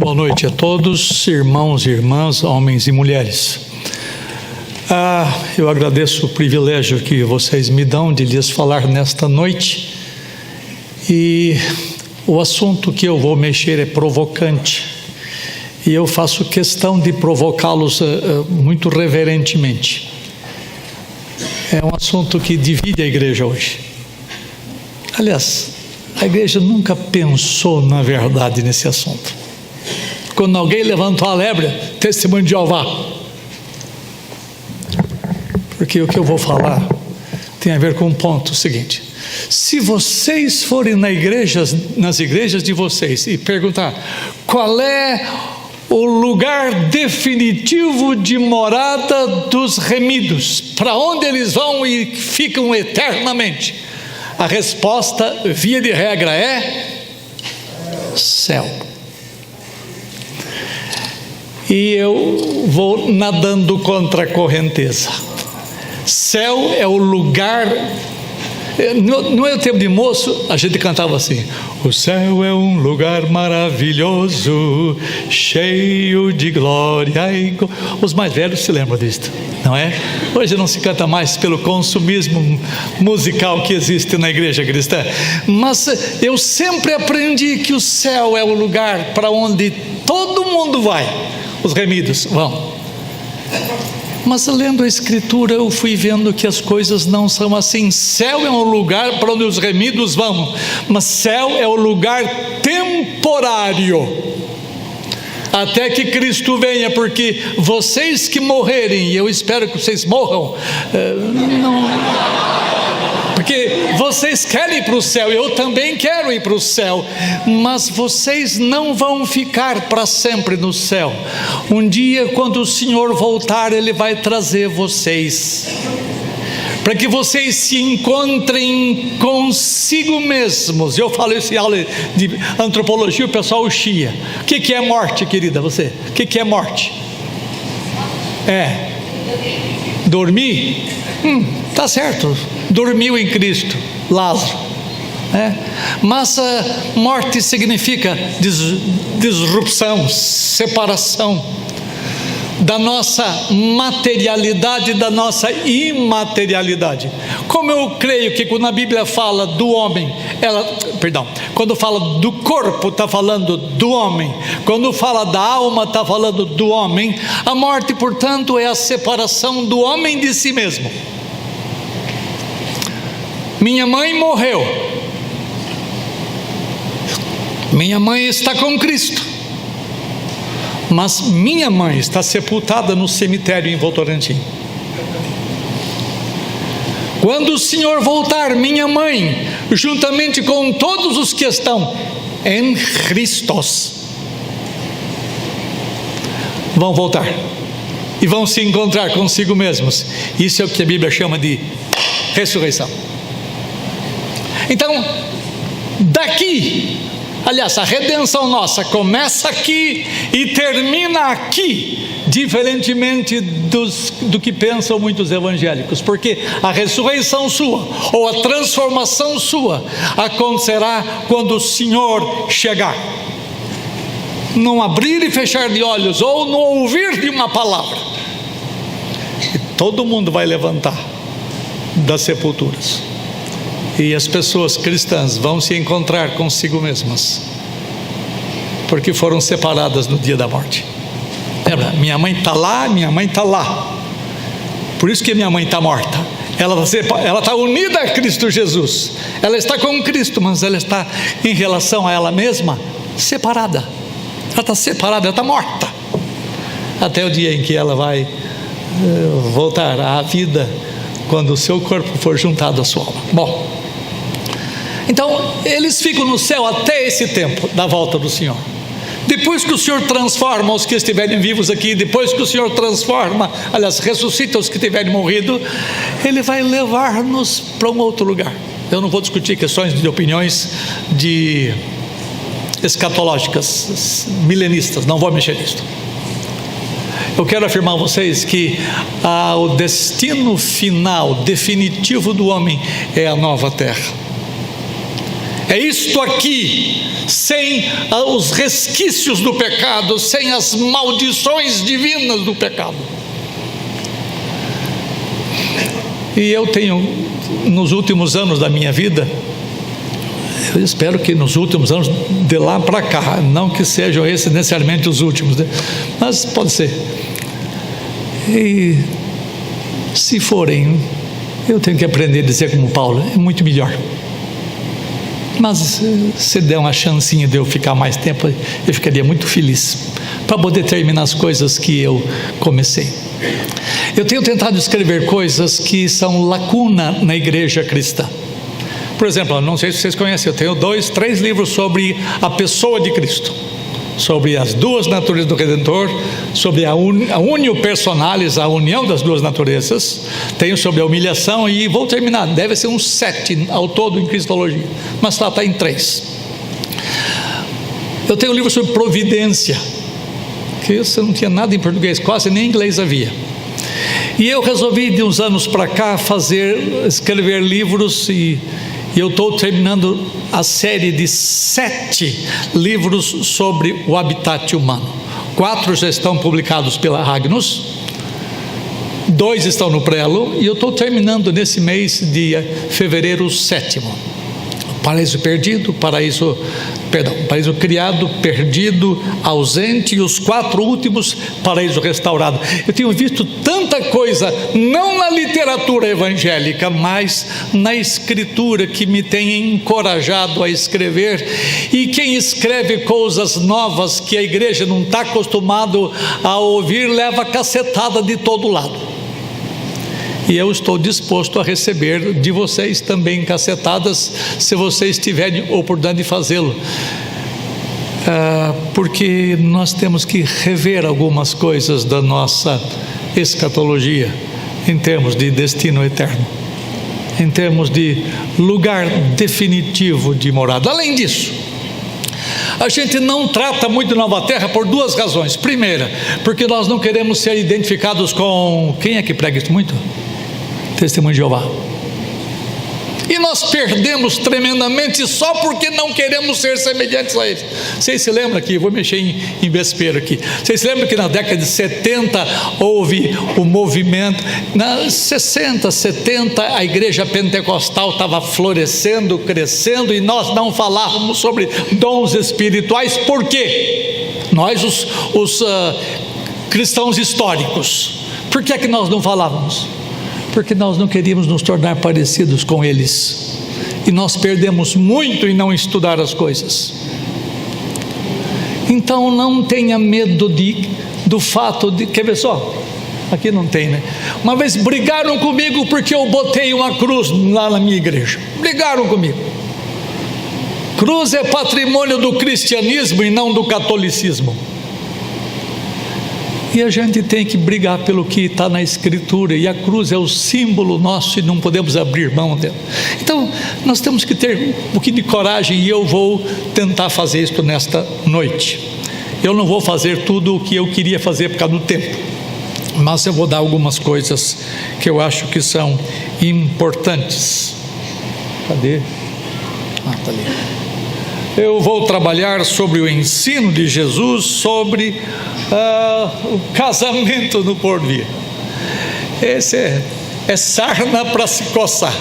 Boa noite a todos, irmãos e irmãs, homens e mulheres. Eu agradeço o privilégio que vocês me dão de lhes falar nesta noite. E o assunto que eu vou mexer é provocante. E eu faço questão de provocá-los muito reverentemente. É um assunto que divide a igreja hoje. Aliás, a igreja nunca pensou na verdade nesse assunto. Quando alguém levantou a lebre, testemunho de Jeová. Porque o que eu vou falar tem a ver com o ponto seguinte: se vocês forem nas igrejas de vocês e perguntar qual é o lugar definitivo de morada dos remidos, para onde eles vão e ficam eternamente, a resposta, via de regra, é céu. E eu vou nadando contra a correnteza. Céu é o lugar. No meu tempo de moço, a gente cantava assim: o céu é um lugar maravilhoso, cheio de glória. Os mais velhos se lembram disto, não é? Hoje não se canta mais pelo consumismo musical que existe na igreja cristã. Mas eu sempre aprendi que o céu é o lugar para onde todo mundo vai. Os remidos vão. Mas lendo a Escritura eu fui vendo que as coisas não são assim. Céu é um lugar para onde os remidos vão, mas céu é o lugar temporário, até que Cristo venha, porque vocês que morrerem, e eu espero que vocês morram, porque vocês querem ir para o céu, eu também quero ir para o céu, mas vocês não vão ficar para sempre no céu. Um dia, quando o Senhor voltar, Ele vai trazer vocês, para que vocês se encontrem consigo mesmos. Eu falo isso em aula de antropologia, o pessoal chia. O que é morte, querida, você? O que é morte? Dormir? Tá certo, dormiu em Cristo, Lázaro, mas morte significa disrupção, separação da nossa materialidade, da nossa imaterialidade. Como eu creio que quando a Bíblia fala do homem, quando fala do corpo, está falando do homem. Quando fala da alma, está falando do homem. A morte, portanto, é a separação do homem de si mesmo. Minha mãe morreu. Minha mãe está com Cristo, mas minha mãe está sepultada no cemitério em Votorantim. Quando o Senhor voltar, minha mãe, juntamente com todos os que estão em Christos, vão voltar e vão se encontrar consigo mesmos. Isso é o que a Bíblia chama de ressurreição. Então, daqui, aliás, a redenção nossa começa aqui e termina aqui, diferentemente do que pensam muitos evangélicos, porque a ressurreição sua, ou a transformação sua, acontecerá quando o Senhor chegar. Num abrir e fechar de olhos, ou no ouvir de uma palavra, e todo mundo vai levantar das sepulturas. E as pessoas cristãs vão se encontrar consigo mesmas, porque foram separadas no dia da morte. Lembra? Minha mãe está lá, minha mãe está lá. Por isso que minha mãe está morta. Ela está unida a Cristo Jesus. Ela está com Cristo, mas ela está, em relação a ela mesma, separada. Ela está separada, ela está morta, até o dia em que ela vai voltar à vida, quando o seu corpo for juntado à sua alma. Bom, então eles ficam no céu até esse tempo da volta do Senhor. Depois que o Senhor transforma os que estiverem vivos aqui, depois que o Senhor transforma, aliás, ressuscita os que tiverem morrido, Ele vai levar-nos para um outro lugar. Eu não vou discutir questões de opiniões escatológicas, milenistas, não vou mexer nisso. Eu quero afirmar a vocês que o destino final, definitivo do homem é a nova terra. é isto aqui, sem os resquícios do pecado, sem as maldições divinas do pecado. E eu tenho, nos últimos anos da minha vida, eu espero que nos últimos anos, de lá para cá, não que sejam esses necessariamente os últimos, né? Mas pode ser. E se forem, eu tenho que aprender a dizer como Paulo, é muito melhor. Mas se der uma chancinha de eu ficar mais tempo, eu ficaria muito feliz, para poder terminar as coisas que eu comecei. Eu tenho tentado escrever coisas que são lacuna na igreja cristã. Por exemplo, não sei se vocês conhecem, eu tenho 2, 3 livros sobre a pessoa de Cristo, sobre as duas naturezas do Redentor, sobre a unio personalis, a união das duas naturezas. Tenho sobre a humilhação e vou terminar, deve ser uns 7 ao todo em Cristologia, mas está em 3. Eu tenho um livro sobre providência, que isso não tinha nada em português, quase nem em inglês havia. E eu resolvi de uns anos para cá escrever livros e eu estou terminando a série de 7 livros sobre o habitat humano. 4 já estão publicados pela Agnus, 2 estão no Prelo, e eu estou terminando nesse mês de fevereiro o 7º. Paraíso perdido, paraíso criado, perdido, ausente, e os 4 últimos, paraíso restaurado. Eu tenho visto tanta coisa, não na literatura evangélica, mas na escritura, que me tem encorajado a escrever. E quem escreve coisas novas que a igreja não está acostumado a ouvir, leva cacetada de todo lado. E eu estou disposto a receber de vocês também cacetadas, se vocês tiverem oportunidade de fazê-lo, porque nós temos que rever algumas coisas da nossa escatologia, em termos de destino eterno, em termos de lugar definitivo de morada. Além disso, a gente não trata muito Nova Terra por 2 razões. Primeira, porque nós não queremos ser identificados com... Quem é que prega isso muito? Testemunho de Jeová. E nós perdemos tremendamente só porque não queremos ser semelhantes a eles. Vocês se lembram aqui, vou mexer em vespeiro aqui, vocês se lembram que na década de 70 houve o movimento, na 60, 70 a igreja pentecostal estava florescendo, crescendo, e nós não falávamos sobre dons espirituais. Por quê? Nós os cristãos históricos, por que é que nós não falávamos? Porque nós não queríamos nos tornar parecidos com eles, e nós perdemos muito em não estudar as coisas. Então não tenha medo do fato de... Quer ver só? Aqui não tem, né? Uma vez brigaram comigo porque eu botei uma cruz lá na minha igreja. Brigaram comigo. Cruz é patrimônio do cristianismo e não do catolicismo. E a gente tem que brigar pelo que está na Escritura, e a cruz é o símbolo nosso e não podemos abrir mão dela. Então nós temos que ter um pouquinho de coragem, e eu vou tentar fazer isso nesta noite. Eu não vou fazer tudo o que eu queria fazer por causa do tempo, mas eu vou dar algumas coisas que eu acho que são importantes. Cadê? Está ali. Eu vou trabalhar sobre o ensino de Jesus sobre o casamento no porvir. Esse é sarna para se coçar.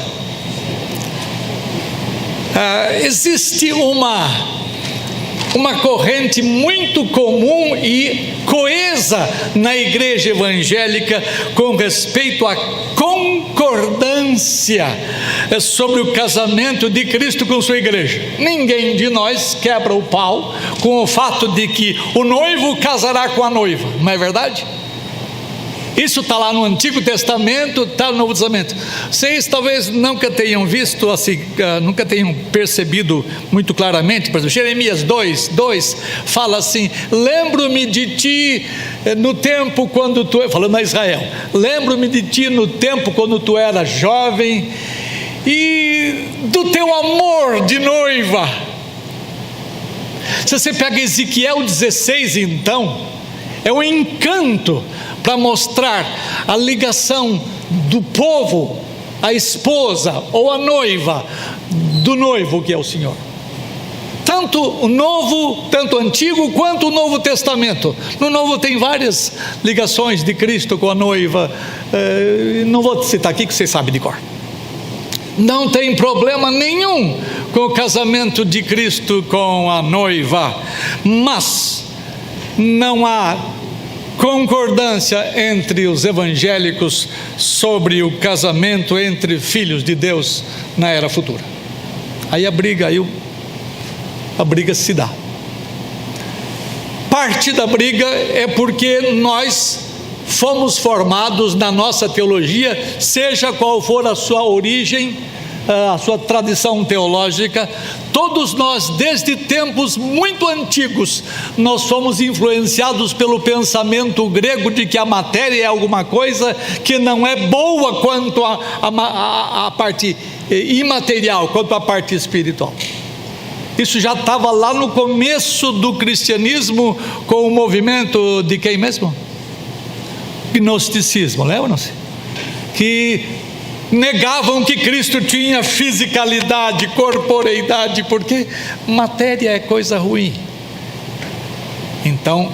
Existe uma corrente muito comum e coesa na igreja evangélica com respeito à concordância sobre o casamento de Cristo com sua igreja. Ninguém de nós quebra o pau com o fato de que o noivo casará com a noiva, não é verdade? Isso está lá no Antigo Testamento, está no Novo Testamento. Vocês talvez nunca tenham visto assim, nunca tenham percebido muito claramente. Por exemplo, Jeremias 2 fala assim: lembro-me de ti no tempo quando tu... falando a Israel, lembro-me de ti no tempo quando tu eras jovem, e do teu amor de noiva. Se você pega Ezequiel 16, então, é um encanto para mostrar a ligação do povo, a esposa ou a noiva do noivo, que é o Senhor. tanto o Antigo quanto o Novo Testamento. No Novo tem várias ligações de Cristo com a noiva, não vou citar aqui que vocês sabem de cor. Não tem problema nenhum com o casamento de Cristo com a noiva, mas não há concordância entre os evangélicos sobre o casamento entre filhos de Deus na era futura. Aí a briga se dá. Parte da briga é porque nós fomos formados na nossa teologia, seja qual for a sua origem, a sua tradição teológica, todos nós, desde tempos muito antigos, nós fomos influenciados pelo pensamento grego de que a matéria é alguma coisa que não é boa quanto a parte imaterial, quanto a parte espiritual. Isso já estava lá no começo do cristianismo, com o movimento de quem mesmo? Gnosticismo, lembram-se? Que negavam que Cristo tinha fisicalidade, corporeidade, porque matéria é coisa ruim. Então,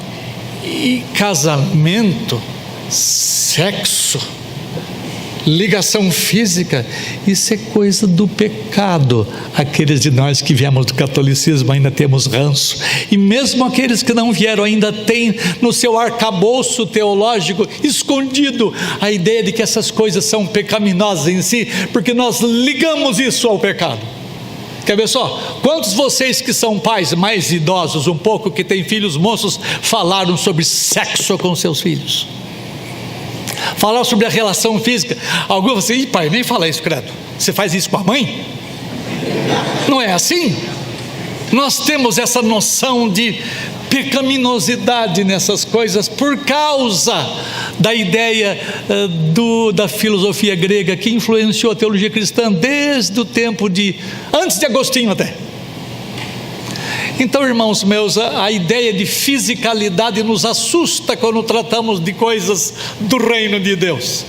e casamento, sexo, ligação física, isso é coisa do pecado. Aqueles de nós que viemos do catolicismo ainda temos ranço, e mesmo aqueles que não vieram ainda têm no seu arcabouço teológico escondido a ideia de que essas coisas são pecaminosas em si, porque nós ligamos isso ao pecado. Quer ver só? Quantos de vocês que são pais mais idosos um pouco, que têm filhos moços, falaram sobre sexo com seus filhos? Falar sobre a relação física? Alguns vão dizer: pai, nem fala isso, credo. Você faz isso com a mãe? Não é assim? Nós temos essa noção de pecaminosidade nessas coisas por causa da ideia da filosofia grega, que influenciou a teologia cristã desde o tempo antes de Agostinho até. Então, irmãos meus, a ideia de fisicalidade nos assusta quando tratamos de coisas do reino de Deus.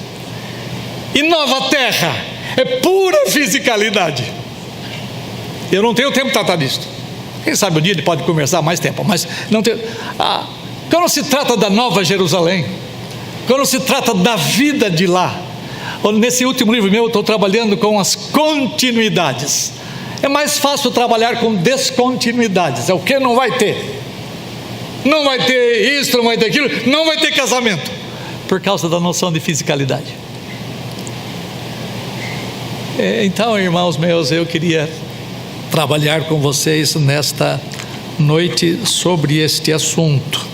E Nova Terra é pura fisicalidade. Eu não tenho tempo de tratar disso. Quem sabe um dia ele pode conversar mais tempo, mas não tem. Quando se trata da Nova Jerusalém, quando se trata da vida de lá, nesse último livro meu eu estou trabalhando com as continuidades. É mais fácil trabalhar com descontinuidades. É o que não vai ter. Não vai ter isso, não vai ter aquilo, não vai ter casamento, por causa da noção de fisicalidade. Então, irmãos meus, eu queria trabalhar com vocês nesta noite sobre este assunto.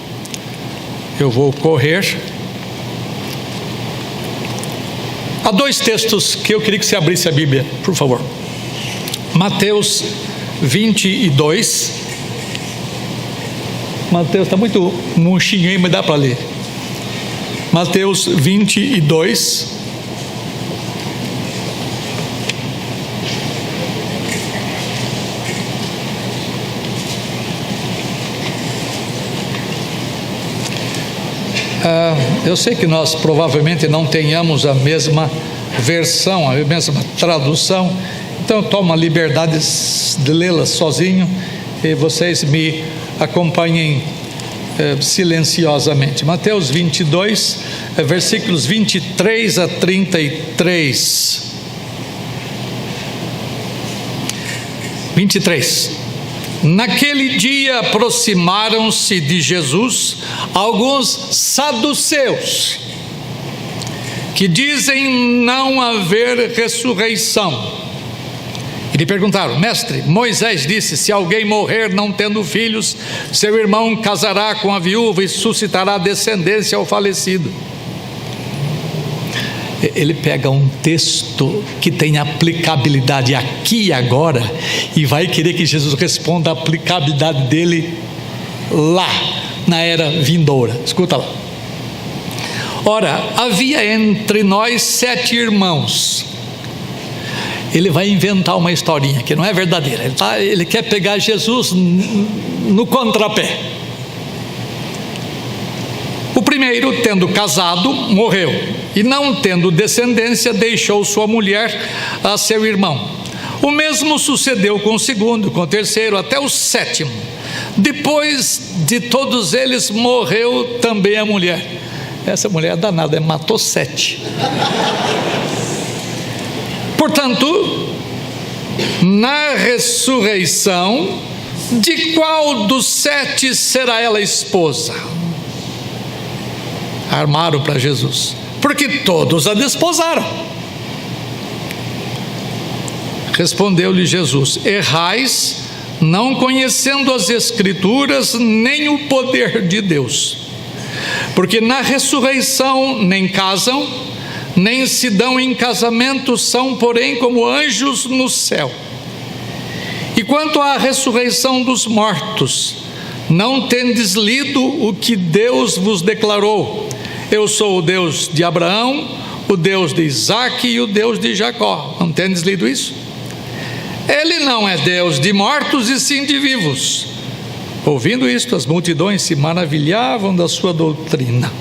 Eu vou correr. Há dois textos que eu queria que você abrisse a Bíblia, por favor. Mateus 22. Mateus está muito murchinho aí, mas dá para ler. Mateus 22. Eu sei que nós provavelmente não tenhamos a mesma versão, a mesma tradução, então eu tomo a liberdade de lê-la sozinho e vocês me acompanhem silenciosamente. Mateus 22, versículos 23 a 33. 23. Naquele dia aproximaram-se de Jesus alguns saduceus, que dizem não haver ressurreição. E lhe perguntaram: mestre, Moisés disse: se alguém morrer não tendo filhos, seu irmão casará com a viúva e suscitará descendência ao falecido. Ele pega um texto que tem aplicabilidade aqui e agora e vai querer que Jesus responda a aplicabilidade dele lá, na era vindoura. Escuta lá. Ora, havia entre nós 7 irmãos. Ele vai inventar uma historinha que não é verdadeira. Ele quer pegar Jesus no contrapé. O primeiro, tendo casado, morreu, e não tendo descendência, deixou sua mulher a seu irmão. O mesmo sucedeu com o segundo, com o terceiro, até o sétimo. Depois de todos eles, morreu também a mulher. Essa mulher é danada, matou 7. Portanto, na ressurreição, de qual dos 7 será ela esposa? Armaram para Jesus, porque todos a desposaram. Respondeu-lhe Jesus: errais, não conhecendo as Escrituras, nem o poder de Deus. Porque na ressurreição nem casam, nem se dão em casamento, são, porém, como anjos no céu. E quanto à ressurreição dos mortos, não tendes lido o que Deus vos declarou: eu sou o Deus de Abraão, o Deus de Isaque e o Deus de Jacó. Não tendes lido isso? Ele não é Deus de mortos e sim de vivos. Ouvindo isto, as multidões se maravilhavam da sua doutrina.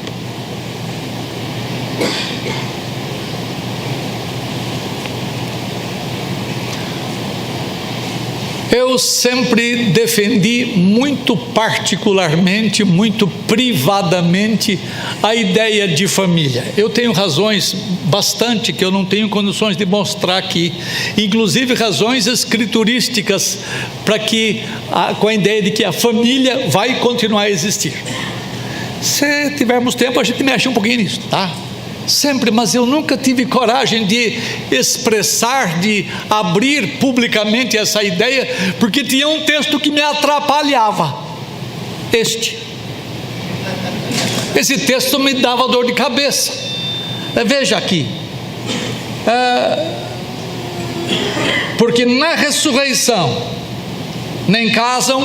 Eu sempre defendi muito particularmente, muito privadamente, a ideia de família. Eu tenho razões bastante que eu não tenho condições de mostrar aqui, inclusive razões escriturísticas, para que, com a ideia de que a família vai continuar a existir. Se tivermos tempo, a gente mexe um pouquinho nisso, tá? Sempre, mas eu nunca tive coragem de expressar, de abrir publicamente essa ideia, porque tinha um texto que me atrapalhava. Esse texto me dava dor de cabeça. Veja aqui, porque na ressurreição nem casam,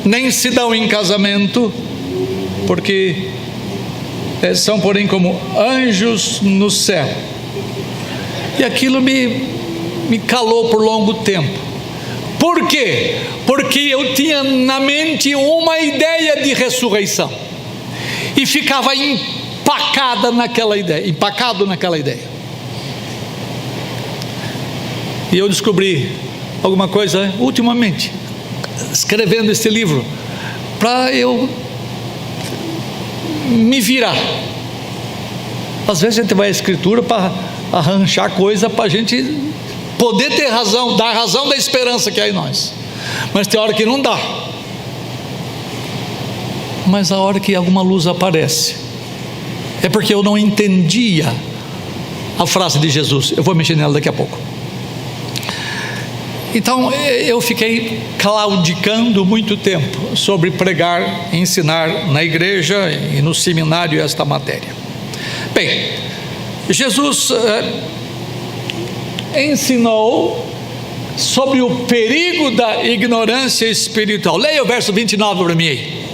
nem se dão em casamento, porque são, porém, como anjos no céu. E aquilo me calou por longo tempo. Por quê? Porque eu tinha na mente uma ideia de ressurreição e ficava empacado naquela ideia. E eu descobri alguma coisa ultimamente, escrevendo este livro, para eu me virar. Às vezes a gente vai à Escritura para arranchar coisa para a gente poder ter razão, dar razão da esperança que há em nós, mas tem hora que não dá. Mas a hora que alguma luz aparece, é porque eu não entendia a frase de Jesus. Eu vou mexer nela daqui a pouco. Então eu fiquei claudicando muito tempo sobre pregar, ensinar na igreja e no seminário esta matéria. Bem, Jesus ensinou sobre o perigo da ignorância espiritual. Leia o verso 29 para mim aí,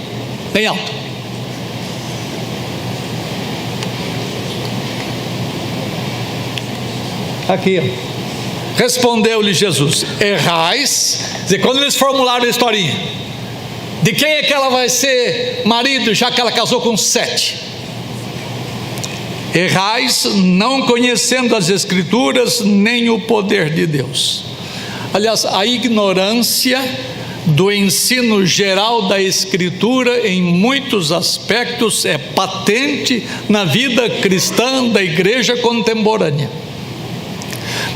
bem alto. Aqui, ó. Respondeu-lhe Jesus: errais. Quer dizer, quando eles formularam a historinha, de quem é que ela vai ser marido, já que ela casou com 7? Errais, não conhecendo as Escrituras, nem o poder de Deus. Aliás, a ignorância do ensino geral da Escritura, em muitos aspectos, é patente na vida cristã da igreja contemporânea.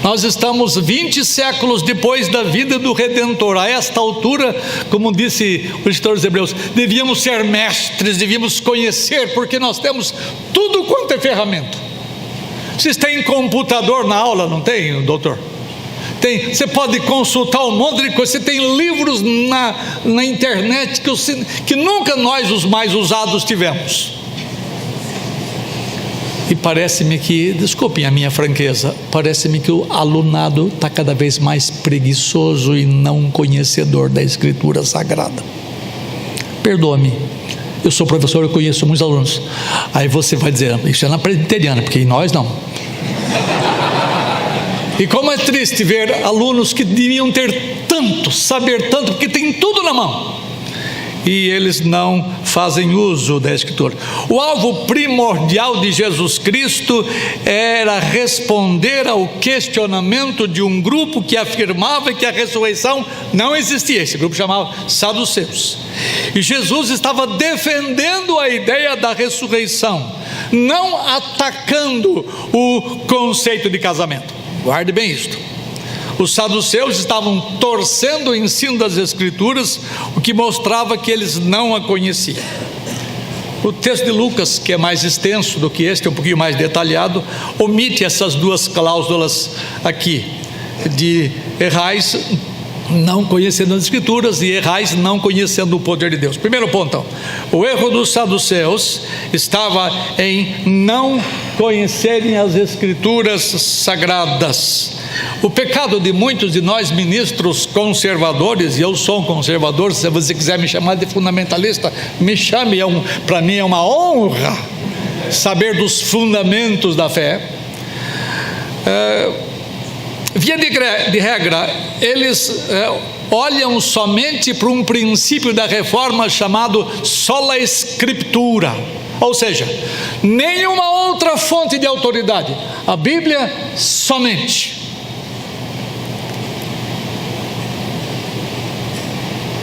Nós estamos 20 séculos depois da vida do Redentor. A esta altura, como disse o escritor dos Hebreus, devíamos ser mestres, devíamos conhecer, porque nós temos tudo quanto é ferramenta. Vocês têm computador na aula, não tem, doutor? Tem, você pode consultar um monte de coisa. Você tem livros na internet que nunca nós, os mais usados, tivemos. E parece-me que, desculpem a minha franqueza, parece-me que o alunado está cada vez mais preguiçoso e não conhecedor da Escritura Sagrada. Perdoa-me, eu sou professor, eu conheço muitos alunos. Aí você vai dizer, isso é na presbiteriana, porque em nós não. E como é triste ver alunos que deviam ter tanto, saber tanto, porque tem tudo na mão, e eles não fazem uso da Escritura. O alvo primordial de Jesus Cristo era responder ao questionamento de um grupo que afirmava que a ressurreição não existia. Esse grupo chamava saduceus. E Jesus estava defendendo a ideia da ressurreição, não atacando o conceito de casamento. Guarde bem isto. Os saduceus estavam torcendo o ensino das Escrituras, o que mostrava que eles não a conheciam. O texto de Lucas, que é mais extenso do que este, é um pouquinho mais detalhado, omite essas duas cláusulas aqui, de errais não conhecendo as Escrituras e errais não conhecendo o poder de Deus. Primeiro ponto, então, o erro dos saduceus estava em não conhecerem as Escrituras sagradas. O pecado de muitos de nós ministros conservadores, e eu sou um conservador, se você quiser me chamar de fundamentalista, me chame, para mim é uma honra saber dos fundamentos da fé. Via de regra, eles olham somente para um princípio da reforma chamado sola scriptura, ou seja, nenhuma outra fonte de autoridade, a Bíblia somente.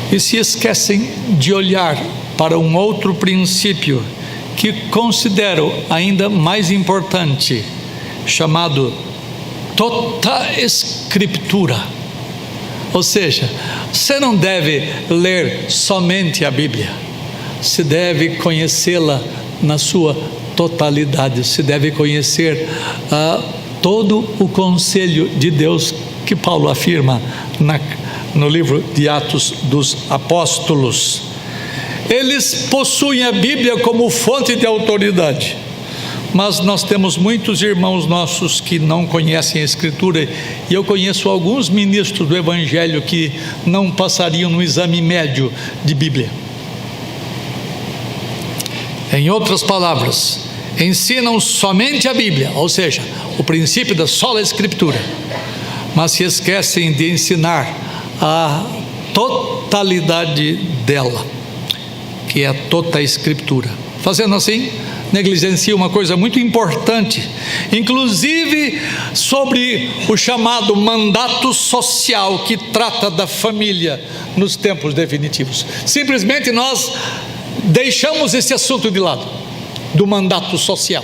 E se esquecem de olhar para um outro princípio que considero ainda mais importante, chamado tota escritura. Ou seja, você não deve ler somente a Bíblia, você deve conhecê-la na sua totalidade, você deve conhecer todo o conselho de Deus que Paulo afirma no livro de Atos dos Apóstolos. Eles possuem a Bíblia como fonte de autoridade, mas nós temos muitos irmãos nossos que não conhecem a Escritura, e eu conheço alguns ministros do Evangelho que não passariam no exame médio de Bíblia. Em outras palavras, ensinam somente a Bíblia, ou seja, o princípio da sola Escritura, mas se esquecem de ensinar a totalidade dela, que é a tota Escritura. Fazendo assim, negligencia uma coisa muito importante, inclusive sobre o chamado mandato social, que trata da família nos tempos definitivos. Simplesmente nós deixamos esse assunto de lado, do mandato social,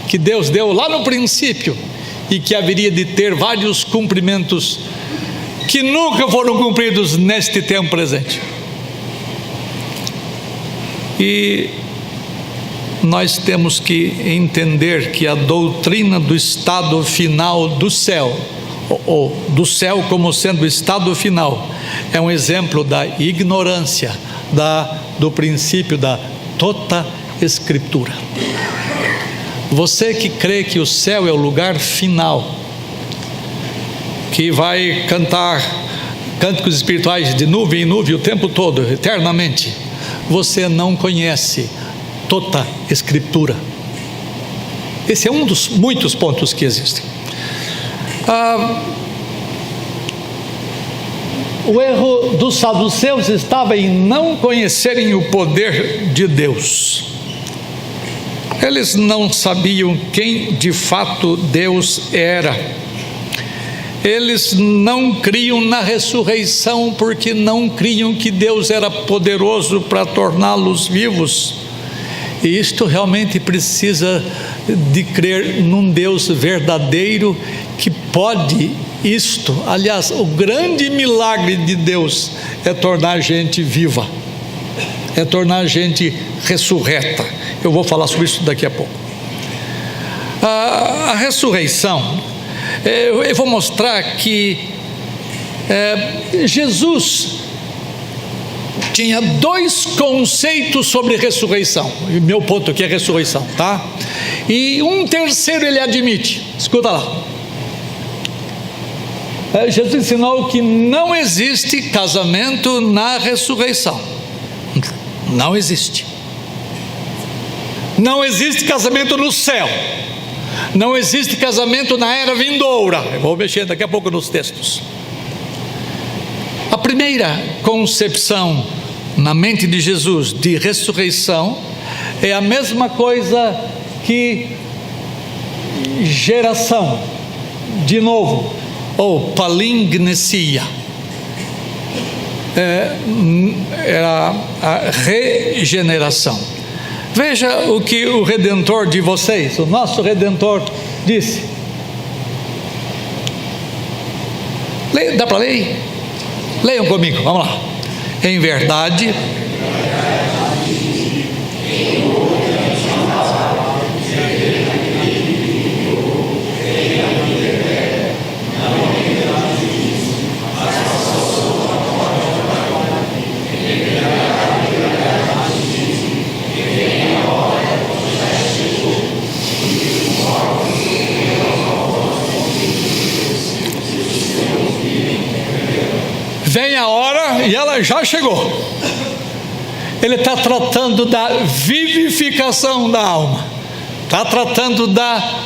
que Deus deu lá no princípio, e que haveria de ter vários cumprimentos que nunca foram cumpridos neste tempo presente. E nós temos que entender que a doutrina do estado final do céu, ou do céu como sendo o estado final, é um exemplo da ignorância do princípio da tota escritura. Você que crê que o céu é o lugar final, que vai cantar cânticos espirituais de nuvem em nuvem o tempo todo, eternamente, você não conhece tota escritura. Esse é um dos muitos pontos que existem. O erro dos saduceus estava em não conhecerem o poder de Deus. Eles não sabiam quem de fato Deus era. Eles não criam na ressurreição porque não criam que Deus era poderoso para torná-los vivos. E isto realmente precisa de crer num Deus verdadeiro que pode isto. Aliás, o grande milagre de Deus é tornar a gente viva, é tornar a gente ressurreta. Eu vou falar sobre isso daqui a pouco. A ressurreição, eu vou mostrar que Jesus tinha dois conceitos sobre ressurreição. Meu ponto aqui é ressurreição, tá? E um terceiro ele admite. Escuta lá. Jesus ensinou que não existe casamento na ressurreição. Não existe. Não existe casamento no céu. Não existe casamento na era vindoura. Eu vou mexer daqui a pouco nos textos. A primeira concepção na mente de Jesus de ressurreição é a mesma coisa que geração, de novo, ou palingnesia. Era a regeneração. Veja o que o Redentor de vocês, o nosso Redentor, disse. Dá para ler? Leiam comigo, vamos lá. Em verdade, vem a hora, e ela já chegou. Ele está tratando da vivificação da alma, está tratando da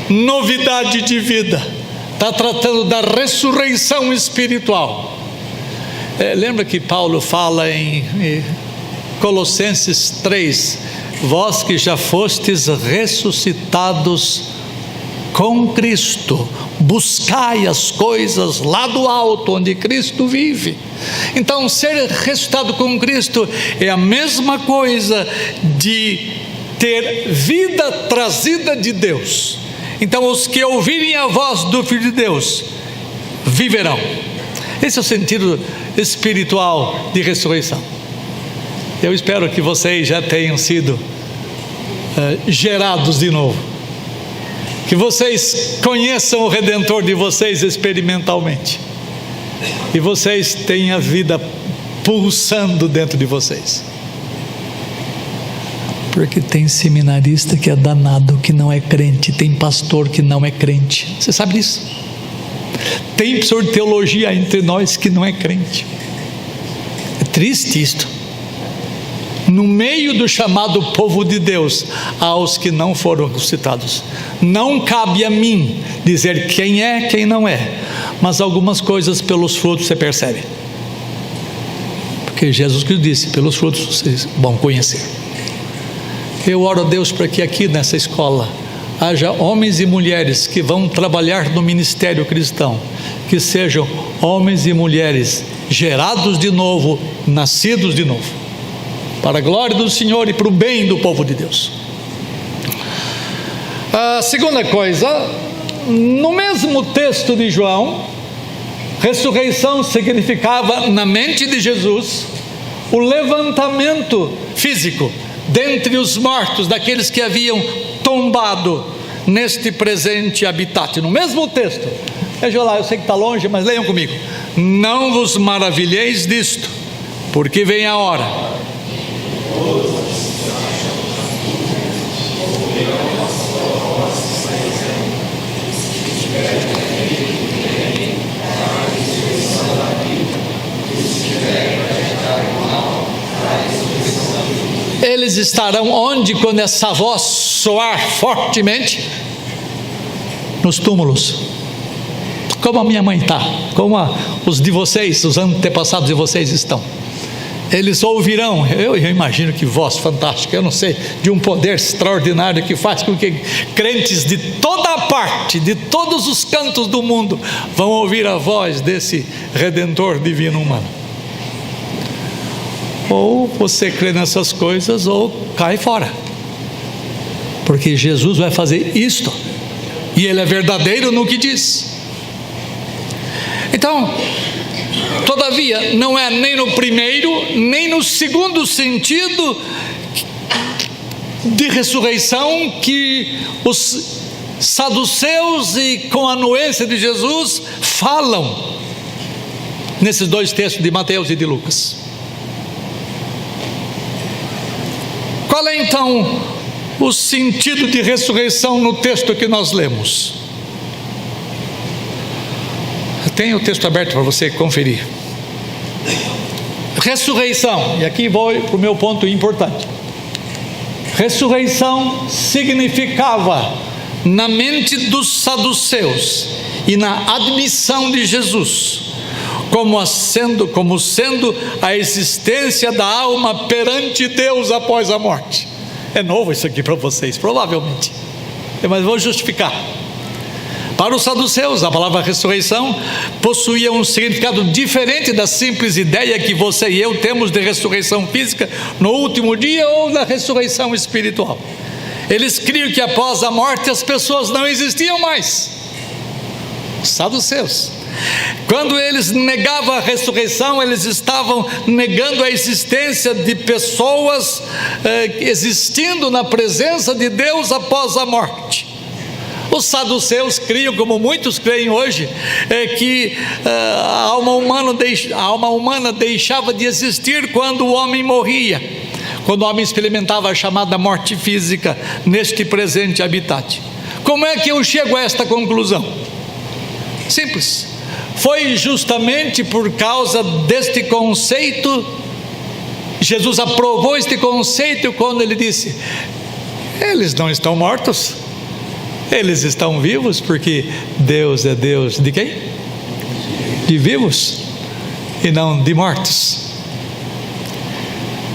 novidade de vida, está tratando da ressurreição espiritual. Lembra que Paulo fala em Colossenses 3, vós que já fostes ressuscitados com Cristo, buscai as coisas lá do alto, onde Cristo vive. Então, ser ressuscitado com Cristo é a mesma coisa de ter vida trazida de Deus. Então, os que ouvirem a voz do Filho de Deus viverão. Esse é o sentido espiritual de ressurreição. Eu espero que vocês já tenham sido gerados de novo, que vocês conheçam o Redentor de vocês experimentalmente, e vocês tenham a vida pulsando dentro de vocês. Porque tem seminarista que é danado, que não é crente, tem pastor que não é crente, você sabe disso? Tem professor de teologia entre nós que não é crente. É triste isto. No meio do chamado povo de Deus, há os que não foram ressuscitados. Não cabe a mim dizer quem é, quem não é, mas algumas coisas pelos frutos você percebe, porque Jesus Cristo disse, pelos frutos vocês vão conhecer. Eu oro a Deus para que aqui nessa escola haja homens e mulheres que vão trabalhar no ministério cristão, que sejam homens e mulheres gerados de novo, nascidos de novo, para a glória do Senhor e para o bem do povo de Deus. A segunda coisa, no mesmo texto de João, ressurreição significava na mente de Jesus o levantamento físico dentre os mortos, daqueles que haviam tombado neste presente habitat. No mesmo texto, veja lá, eu sei que está longe, mas leiam comigo. Não vos maravilheis disto, porque vem a hora. Eles estarão onde quando essa voz soar fortemente? Nos túmulos, como a minha mãe está, como os de vocês, os antepassados de vocês estão. Eles ouvirão, eu imagino que voz fantástica, eu não sei, de um poder extraordinário que faz com que crentes de toda a parte, de todos os cantos do mundo, vão ouvir a voz desse Redentor divino humano. Ou você crê nessas coisas ou cai fora, porque Jesus vai fazer isto, e Ele é verdadeiro no que diz. Então, todavia, não é nem no primeiro, nem no segundo sentido de ressurreição que os saduceus e com a anuência de Jesus falam nesses dois textos de Mateus e de Lucas. Qual é então o sentido de ressurreição no texto que nós lemos? Tem o texto aberto para você conferir. Ressurreição, e aqui vou para o meu ponto importante. Ressurreição significava, na mente dos saduceus e na admissão de Jesus, como sendo a existência da alma perante Deus após a morte. É novo isso aqui para vocês, provavelmente, mas vou justificar. Para os saduceus, a palavra ressurreição possuía um significado diferente da simples ideia que você e eu temos de ressurreição física no último dia ou da ressurreição espiritual. Eles criam que após a morte as pessoas não existiam mais. Os saduceus, quando eles negavam a ressurreição, eles estavam negando a existência de pessoas existindo na presença de Deus após a morte. Os saduceus criam, como muitos creem hoje, que a alma humana deixava de existir quando o homem morria, quando o homem experimentava a chamada morte física neste presente habitat. Como é que eu chego a esta conclusão? Simples. Foi justamente por causa deste conceito, Jesus aprovou este conceito quando ele disse: eles não estão mortos, eles estão vivos, porque Deus é Deus de quem? De vivos e não de mortos.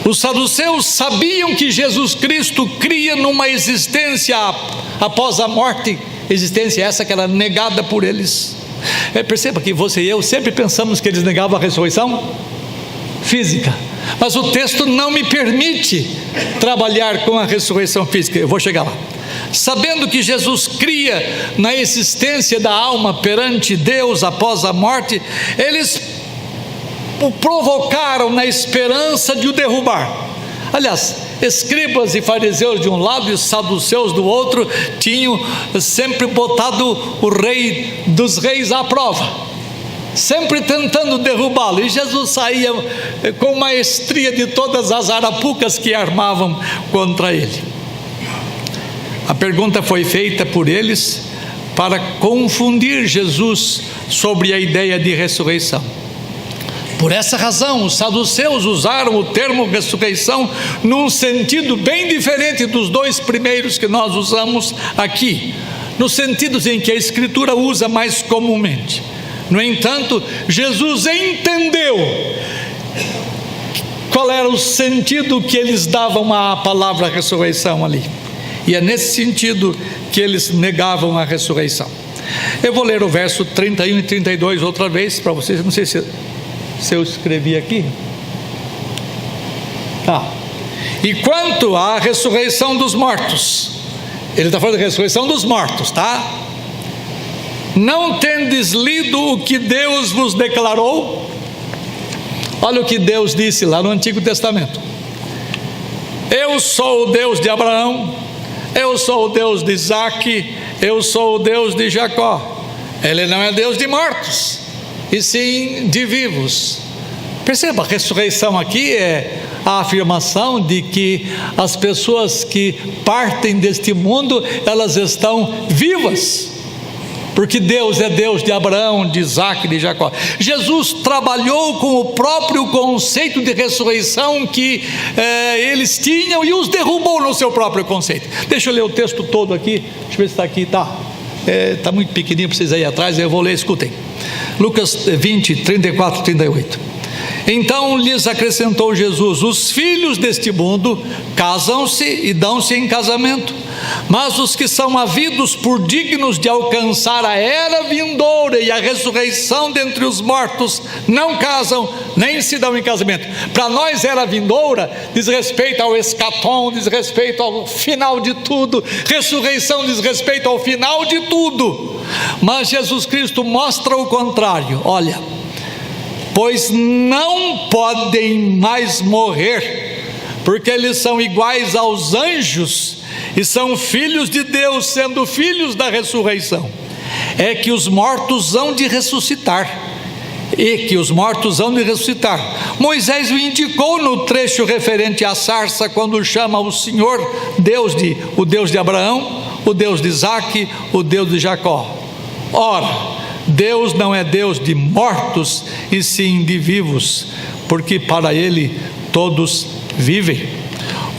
Os saduceus sabiam que Jesus Cristo cria numa existência após a morte, existência essa que era negada por eles. Perceba que você e eu sempre pensamos que eles negavam a ressurreição física, mas o texto não me permite trabalhar com a ressurreição física. Eu vou chegar lá. Sabendo que Jesus cria na existência da alma perante Deus após a morte, eles o provocaram na esperança de o derrubar. Aliás, escribas e fariseus de um lado e saduceus do outro tinham sempre botado o rei dos reis à prova, sempre tentando derrubá-lo, e Jesus saía com maestria de todas as arapucas que armavam contra ele. A pergunta foi feita por eles para confundir Jesus sobre a ideia de ressurreição. Por essa razão, os saduceus usaram o termo ressurreição num sentido bem diferente dos dois primeiros que nós usamos aqui, nos sentidos em que a Escritura usa mais comumente. No entanto, Jesus entendeu qual era o sentido que eles davam à palavra ressurreição ali, e é nesse sentido que eles negavam a ressurreição. Eu vou ler o verso 31 e 32 outra vez para vocês, não sei se eu escrevi aqui. E quanto à ressurreição dos mortos, ele está falando da ressurreição dos mortos, tá? Não tendes lido o que Deus vos declarou? Olha o que Deus disse lá no Antigo Testamento: eu sou o Deus de Abraão, eu sou o Deus de Isaque, eu sou o Deus de Jacó. Ele não é Deus de mortos, e sim de vivos. Perceba, a ressurreição aqui é a afirmação de que as pessoas que partem deste mundo, elas estão vivas, porque Deus é Deus de Abraão, de Isaque, de Jacó. Jesus trabalhou com o próprio conceito de ressurreição que eles tinham e os derrubou no seu próprio conceito. Deixa eu ler o texto todo aqui, deixa eu ver se está aqui. Está muito pequenininho para vocês aí atrás, eu vou ler, escutem. Lucas 20, 34 e 38. Então lhes acrescentou Jesus: os filhos deste mundo casam-se e dão-se em casamento, mas os que são havidos por dignos de alcançar a era vindoura e a ressurreição dentre os mortos não casam, nem se dão em casamento. Para nós, era vindoura diz respeito ao escatom, diz respeito ao final de tudo. Ressurreição diz respeito ao final de tudo. Mas Jesus Cristo mostra o contrário. Olha: pois não podem mais morrer, porque eles são iguais aos anjos e são filhos de Deus, sendo filhos da ressurreição. É que os mortos hão de ressuscitar, Moisés o indicou no trecho referente à sarça, quando chama o Senhor o Deus de Abraão, o Deus de Isaque, o Deus de Jacó. Ora, Deus não é Deus de mortos, e sim de vivos, porque para Ele todos vivem.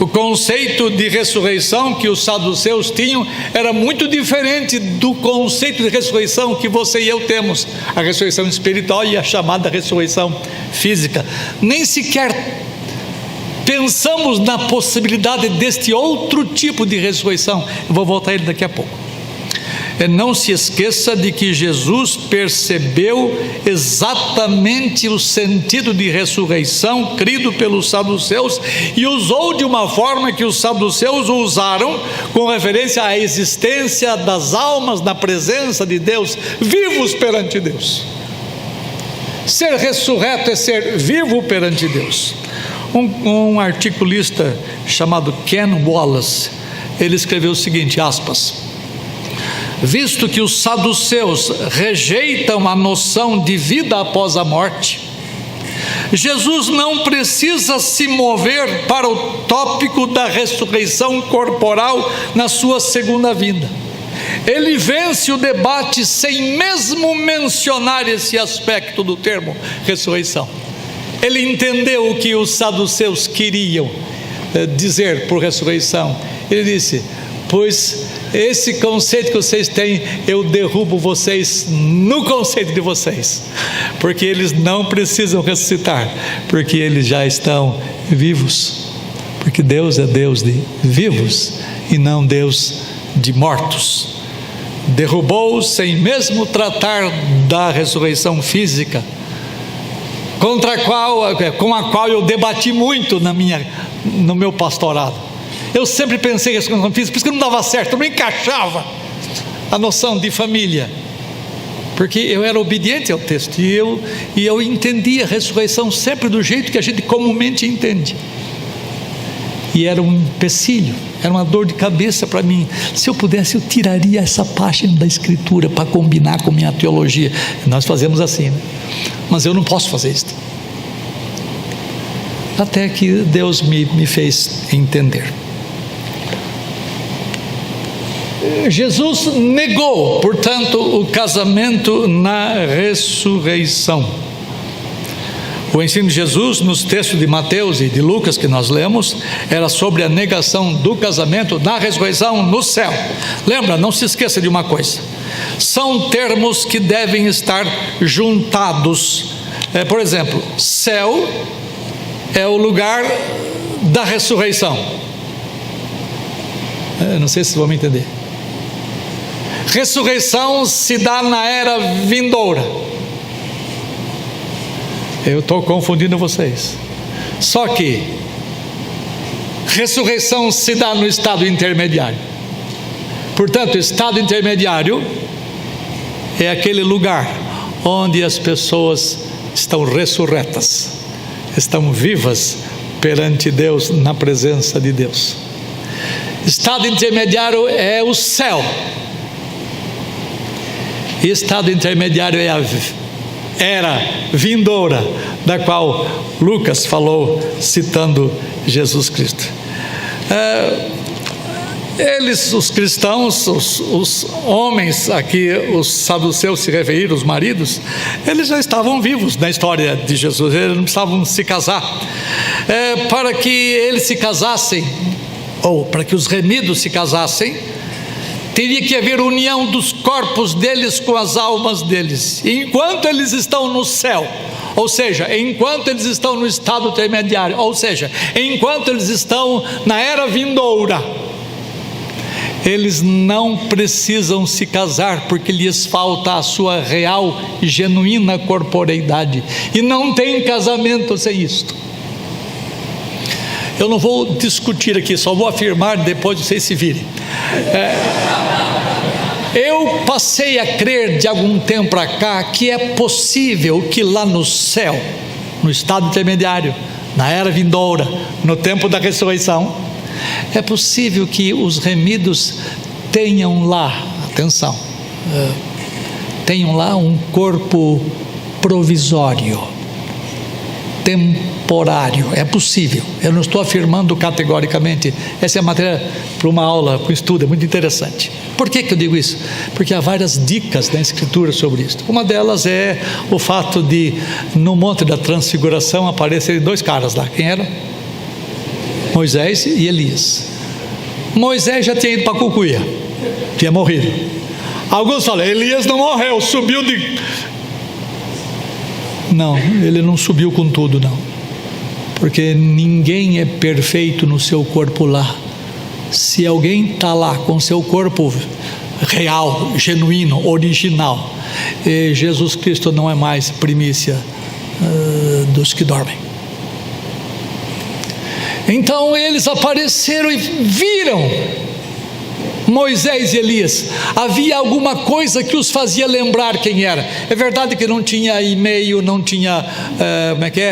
O conceito de ressurreição que os saduceus tinham era muito diferente do conceito de ressurreição que você e eu temos, a ressurreição espiritual e a chamada ressurreição física. Nem sequer pensamos na possibilidade deste outro tipo de ressurreição. Eu vou voltar a ele daqui a pouco. Não se esqueça de que Jesus percebeu exatamente o sentido de ressurreição crido pelos saduceus e usou de uma forma que os saduceus usaram com referência à existência das almas na presença de Deus, vivos perante Deus. Ser ressurreto é ser vivo perante Deus. Um articulista chamado Ken Wallace, ele escreveu o seguinte, aspas: visto que os saduceus rejeitam a noção de vida após a morte, Jesus não precisa se mover para o tópico da ressurreição corporal na sua segunda vinda. Ele vence o debate sem mesmo mencionar esse aspecto do termo ressurreição. Ele entendeu o que os saduceus queriam dizer por ressurreição. Ele disse: pois esse conceito que vocês têm, eu derrubo vocês no conceito de vocês, porque eles não precisam ressuscitar, porque eles já estão vivos, porque Deus é Deus de vivos e não Deus de mortos. Derrubou sem mesmo tratar da ressurreição física, com a qual eu debati muito no meu pastorado. Eu sempre pensei em ressurreição física, por isso que não dava certo, não encaixava a noção de família, porque eu era obediente ao texto, e eu entendia a ressurreição sempre do jeito que a gente comumente entende, e era um empecilho, era uma dor de cabeça para mim. Se eu pudesse, eu tiraria essa página da Escritura para combinar com minha teologia. Nós fazemos assim, né? Mas eu não posso fazer isso. Até que Deus me fez entender. Jesus negou, portanto, o casamento na ressurreição. O ensino de Jesus nos textos de Mateus e de Lucas que nós lemos era sobre a negação do casamento na ressurreição no céu. Lembra, não se esqueça de uma coisa: são termos que devem estar juntados. Por exemplo, céu é o lugar da ressurreição. Não sei se vão me entender. Ressurreição se dá na era vindoura. Eu estou confundindo vocês. Só que ressurreição se dá no estado intermediário. Portanto, o estado intermediário é aquele lugar onde as pessoas estão ressurretas, estão vivas perante Deus, na presença de Deus. Estado intermediário é o céu. E estado intermediário é a era vindoura, da qual Lucas falou, citando Jesus Cristo. Os cristãos, os homens a que os saduceus se referiram, os maridos, eles já estavam vivos na história de Jesus, eles não precisavam se casar. Para que eles se casassem, ou para que os remidos se casassem, teria que haver união dos corpos deles com as almas deles. E enquanto eles estão no céu, ou seja, enquanto eles estão no estado intermediário, ou seja, enquanto eles estão na era vindoura, eles não precisam se casar, porque lhes falta a sua real e genuína corporeidade, e não tem casamento sem isto. Eu não vou discutir aqui, só vou afirmar, depois vocês se virem. Eu passei a crer de algum tempo para cá que é possível que lá no céu, no estado intermediário, na era vindoura, no tempo da ressurreição, é possível que os remidos tenham lá, atenção, tenham lá um corpo provisório, temporário. É possível, eu não estou afirmando categoricamente. Essa é a matéria para uma aula, para um estudo, é muito interessante. Por que eu digo isso? Porque há várias dicas na Escritura sobre isso. Uma delas é o fato de, no Monte da Transfiguração, aparecerem dois caras lá. Quem eram? Moisés e Elias. Moisés já tinha ido para Cucuia, tinha morrido. Alguns falam, Elias não morreu, subiu de... Não, ele não subiu com tudo, não. Porque ninguém é perfeito no seu corpo lá. Se alguém está lá com seu corpo real, genuíno, original, Jesus Cristo não é mais primícia dos que dormem. Então eles apareceram e viram Moisés e Elias. Havia alguma coisa que os fazia lembrar quem era. É verdade que não tinha e-mail, não tinha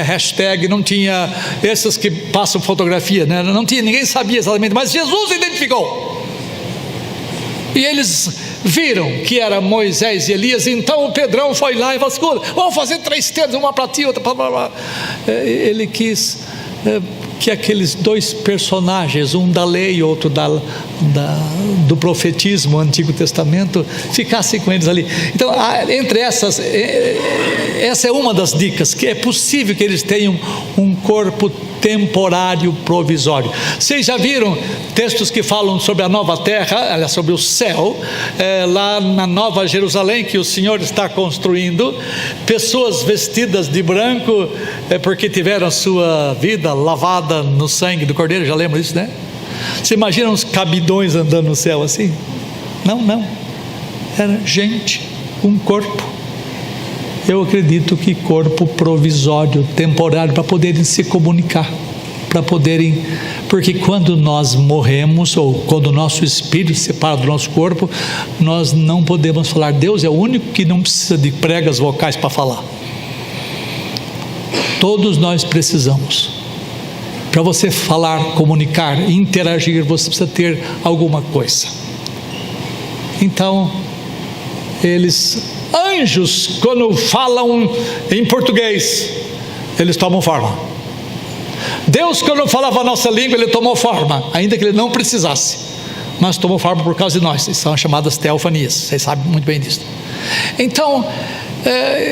hashtag, não tinha esses que passam fotografia, né? Não tinha, ninguém sabia exatamente, mas Jesus identificou. E eles viram que era Moisés e Elias. Então o Pedrão foi lá e falou assim, vamos fazer 3 tendas, uma para ti, outra para... Ele quis que aqueles 2 personagens, um da lei e outro do profetismo, Antigo Testamento, ficassem com eles ali. Então, entre essas, essa é uma das dicas, que é possível que eles tenham um corpo temporário provisório. Vocês já viram textos que falam sobre a nova terra, sobre o céu, lá na Nova Jerusalém, que o Senhor está construindo, pessoas vestidas de branco, porque tiveram a sua vida lavada no sangue do Cordeiro, já lembra disso, né? Você imagina uns cabidões andando no céu assim? Não, era gente, um corpo. Eu acredito que corpo provisório, temporário, para poderem se comunicar, porque quando nós morremos, ou quando o nosso espírito se separa do nosso corpo, nós não podemos falar. Deus é o único que não precisa de pregas vocais para falar. Todos nós precisamos. Para você falar, comunicar, interagir, você precisa ter alguma coisa. Então, anjos, quando falam em português, eles tomam forma. Deus, quando falava a nossa língua, Ele tomou forma, ainda que Ele não precisasse, mas tomou forma por causa de nós. São chamadas teofanias, vocês sabem muito bem disso. Então,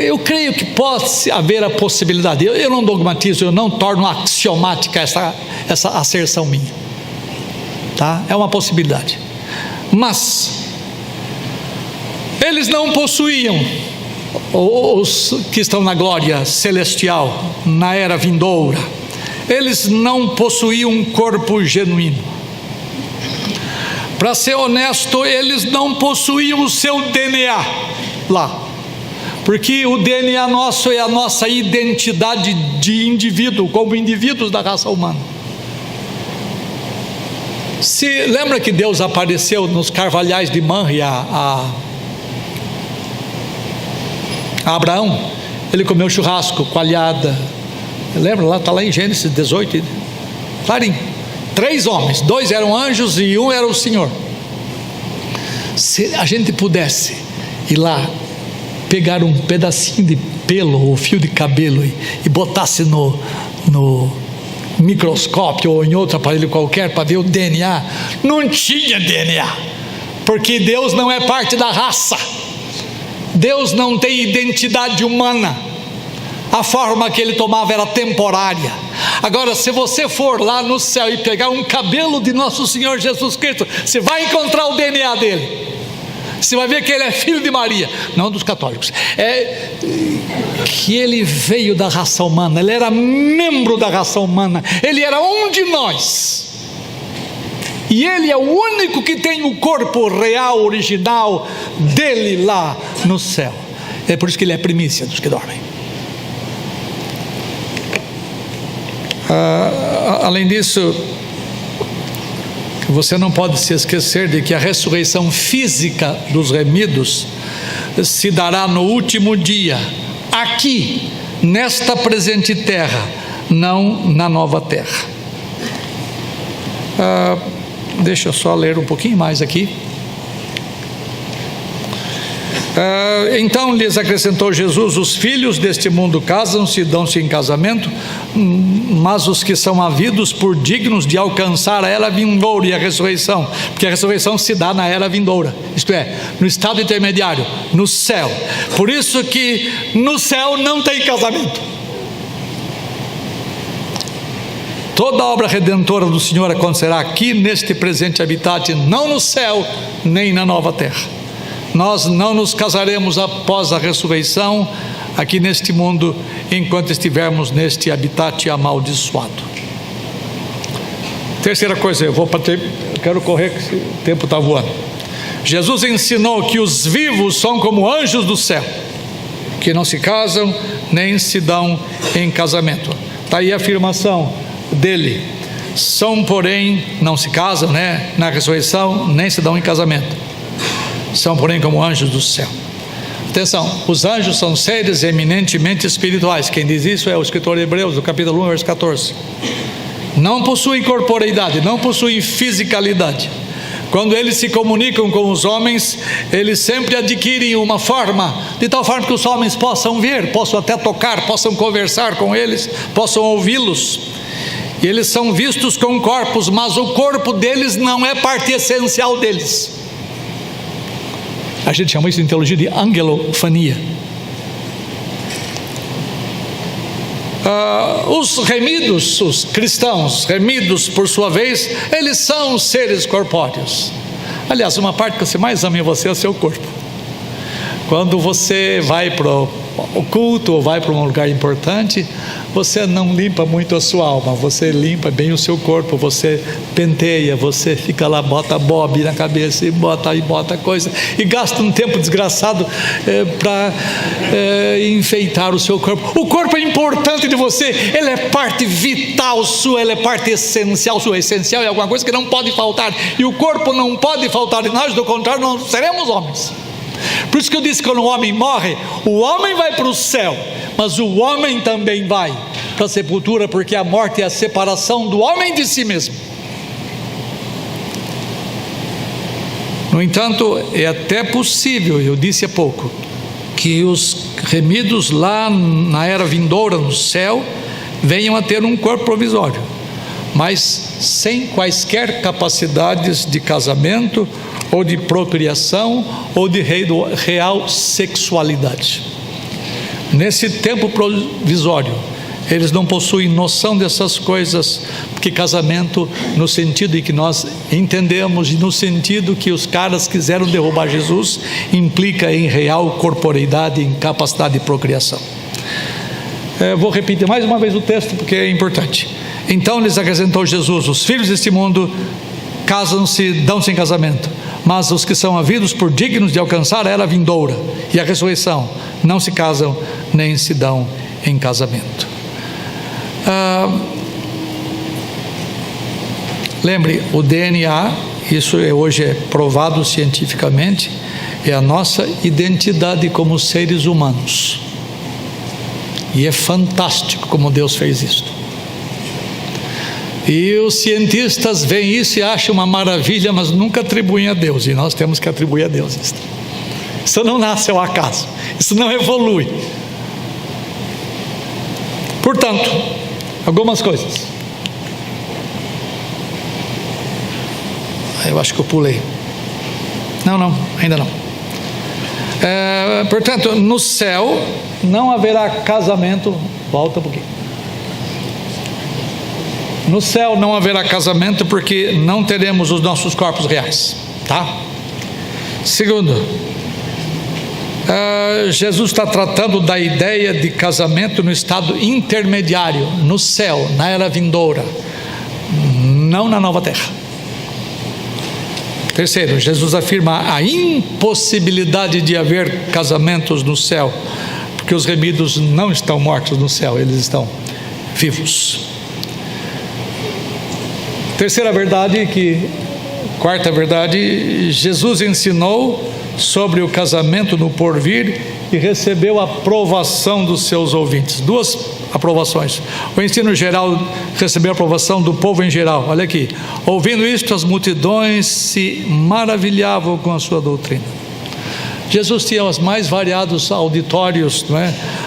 eu creio que pode haver a possibilidade. Eu não dogmatizo, eu não torno axiomática essa asserção minha, tá? É uma possibilidade. Mas eles não possuíam, os que estão na glória celestial, na era vindoura, eles não possuíam um corpo genuíno. Para ser honesto, eles não possuíam o seu DNA lá, porque o DNA nosso é a nossa identidade de indivíduo, como indivíduos da raça humana. Se lembra que Deus apareceu nos carvalhais de Manre a Abraão? Ele comeu churrasco, coalhada. Lembra lá, está lá em Gênesis 18, clarinho. 3 homens, 2 eram anjos e 1 era o Senhor. Se a gente pudesse ir lá, pegar um pedacinho de pelo ou fio de cabelo e botasse no microscópio ou em outro aparelho qualquer para ver o DNA, não tinha DNA, porque Deus não é parte da raça. Deus não tem identidade humana. A forma que Ele tomava era temporária. Agora, se você for lá no céu e pegar um cabelo de nosso Senhor Jesus Cristo, você vai encontrar o DNA dele. Você vai ver que ele é filho de Maria, não dos católicos. Que ele veio da raça humana, ele era membro da raça humana, ele era um de nós. E ele é o único que tem o corpo real, original dele lá no céu. É por isso que ele é a primícia dos que dormem. Além disso, você não pode se esquecer de que a ressurreição física dos remidos se dará no último dia, aqui, nesta presente terra, não na nova terra. Deixa eu só ler um pouquinho mais aqui. Então lhes acrescentou Jesus: os filhos deste mundo casam-se e dão-se em casamento, mas os que são havidos por dignos de alcançar a era vindoura e a ressurreição, porque a ressurreição se dá na era vindoura, isto é, no estado intermediário, no céu. Por isso que no céu não tem casamento. Toda a obra redentora do Senhor acontecerá aqui neste presente habitat, não no céu, nem na nova terra. Nós não nos casaremos após a ressurreição, aqui neste mundo, enquanto estivermos neste habitat amaldiçoado. Terceira coisa, eu quero correr, que o tempo está voando. Jesus ensinou que os vivos são como anjos do céu, que não se casam, nem se dão em casamento. Está aí a afirmação dele. São, porém, não se casam, na ressurreição, nem se dão em casamento. São, porém, como anjos do céu. Atenção, os anjos são seres eminentemente espirituais. Quem diz isso é o escritor de Hebreus, do capítulo 1, verso 14. Não possuem corporeidade, não possuem fisicalidade. Quando eles se comunicam com os homens, eles sempre adquirem uma forma, de tal forma que os homens possam ver, possam até tocar, possam conversar com eles, possam ouvi-los. E eles são vistos com corpos, mas o corpo deles não é parte essencial deles. A gente chama isso em teologia de angelofania. Os remidos, os cristãos remidos, por sua vez, eles são seres corpóreos. Aliás, uma parte que você mais ama em você é o seu corpo. Quando você vai para o culto ou vai para um lugar importante, você não limpa muito a sua alma, você limpa bem o seu corpo, você penteia, você fica lá, bota bob na cabeça e bota coisa, e gasta um tempo desgraçado para enfeitar o seu corpo. O corpo é importante de você, ele é parte vital sua, ele é parte essencial sua. Essencial é alguma coisa que não pode faltar, e o corpo não pode faltar em nós, do contrário, não seremos homens. Por isso que eu disse que quando o homem morre, o homem vai para o céu, mas o homem também vai para a sepultura, porque a morte é a separação do homem de si mesmo. No entanto, é até possível, eu disse há pouco, que os remidos lá na era vindoura, no céu, venham a ter um corpo provisório, mas sem quaisquer capacidades de casamento, ou de procriação, ou de real sexualidade. Nesse tempo provisório, eles não possuem noção dessas coisas, porque casamento, no sentido em que nós entendemos, e no sentido que os caras quiseram derrubar Jesus, implica em real corporeidade, em capacidade de procriação. Vou repetir mais uma vez o texto, porque é importante. Então lhes acrescentou Jesus: os filhos deste mundo casam-se, dão-se em casamento, mas os que são havidos por dignos de alcançar a era vindoura e a ressurreição não se casam nem se dão em casamento. Lembre, o DNA, isso hoje é provado cientificamente, é a nossa identidade como seres humanos, e é fantástico como Deus fez isso. E os cientistas veem isso e acham uma maravilha, mas nunca atribuem a Deus, e nós temos que atribuir a Deus isso. Isso não nasce ao acaso, isso não evolui. Portanto, algumas coisas. Eu acho que eu pulei. Não, ainda não. Portanto, no céu não haverá casamento. Volta um pouquinho. No céu não haverá casamento, porque não teremos os nossos corpos reais, tá? Segundo, Jesus está tratando da ideia de casamento no estado intermediário, no céu, na era vindoura, não na nova terra. Terceiro, Jesus afirma a impossibilidade de haver casamentos no céu, porque os remidos não estão mortos no céu, eles estão vivos. Terceira verdade, quarta verdade, Jesus ensinou sobre o casamento no porvir e recebeu a aprovação dos seus ouvintes. Duas aprovações. O ensino geral recebeu a aprovação do povo em geral. Olha aqui, ouvindo isto, as multidões se maravilhavam com a sua doutrina. Jesus tinha os mais variados auditórios,